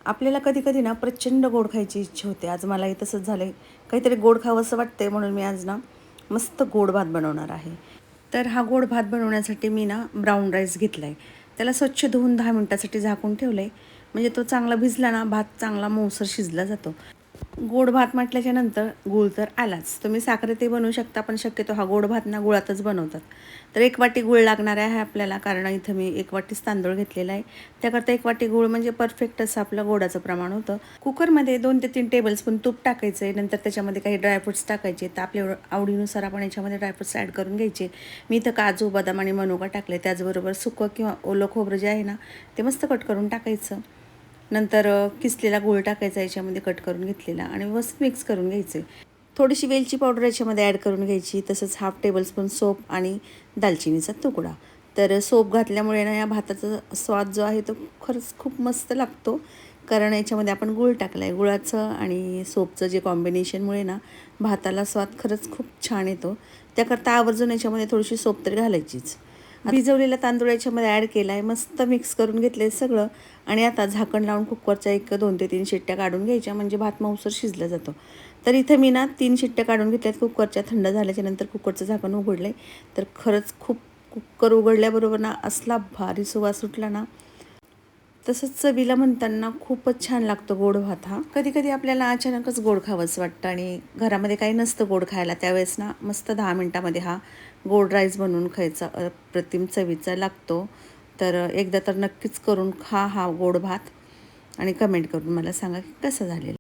आपल्याला कधी-कधी ना प्रचंड गोड खायची इच्छा होते. आज मलाही तसंच झालंय. काहीतरी गोड खावंसं वाटतंय म्हणून मी आज ना मस्त गोड भात बनवणार आहे. तर हा गोड भात बनवण्यासाठी मी ना ब्राउन राईस घेतलाय. त्याला स्वच्छ धुवून 10 मिनिटासाठी झाकून ठेवलंय. म्हणजे तो चांगला भिजला ना भात चांगला मऊसर शिजला जातो. गोड भात म्हटल्याच्या नंतर गूळ तर आलाच. तुम्ही साखरेतही बनवू शकता, पण शक्यतो हा गोड भात ना गुळातच बनवतात. तर 1 वाटी गूळ लागणार आहे आपल्याला, कारण इथं मी 1 वाटीच तांदूळ घेतलेला आहे. त्याकरता 1 वाटी गूळ म्हणजे परफेक्ट असं आपलं गोडाचं प्रमाण होतं. कुकरमध्ये 2 ते 3 टेबलस्पून तूप टाकायचं आहे. नंतर त्याच्यामध्ये काही ड्रायफ्रुट्स टाकायचे. तर आपल्या आवडीनुसार आपण याच्यामध्ये ड्रायफ्रुट्स ॲड करून घ्यायचे. मी इथं काजू, बदाम आणि मनुका टाकले. त्याचबरोबर सुकं किंवा ओलं खोबरं जे आहे ना, ते मस्त कट करून टाकायचं. नंतर किसलेला गूळ टाकायचा याच्यामध्ये कट करून घेतलेला आणि व्यवस्थित मिक्स करून घ्यायचे. थोडीशी वेलची पावडर याच्यामध्ये ॲड करून घ्यायची. तसंच हाफ टेबलस्पून सोप आणि दालचिनीचा तुकडा. तर सोप घातल्यामुळे ना या भाताचा स्वाद जो आहे तो खरंच खूप मस्त लागतो, कारण याच्यामध्ये आपण गूळ टाकला आहे. गुळाचं आणि सोपचं जे कॉम्बिनेशनमुळे ना भाताला स्वाद खरंच खूप छान येतो. त्याकरता आवर्जून याच्यामध्ये थोडीशी सोप तर घालायचीच. भिजवलेला तांदूळ याच्यामध्ये ॲड केला आहे. मस्त मिक्स करून घेतले सगळं आणि आता झाकण लावून कुकरच्या 2 ते 3 शिट्ट्या काढून घ्यायच्या, म्हणजे भात मऊसर शिजला जातो. तर इथं मी ना 3 शिट्ट्या काढून घेतल्यात कुकरच्या. थंड झाल्याच्या नंतर कुकरचं झाकण उघडलं आहे. तर खरंच खूप कुकर उघडल्याबरोबर ना असला भारी सुवास सुटला ना, तसंच चवीला म्हणताना खूपच छान लागतो गोड भात हा. कधी-कधी आपल्याला अचानकच गोड खावंसं वाटतं आणि घरामध्ये काही नसतं गोड खायला. त्यावेळेस ना मस्त 10 मिनिटामध्ये हा गोड राईस बनवून खायचा अप्रतिम चवीचा लागतो. तर एकदा तर नक्कीच करून खा हा गोड भात आणि कमेंट करून मला सांगा की कसं झालेलं.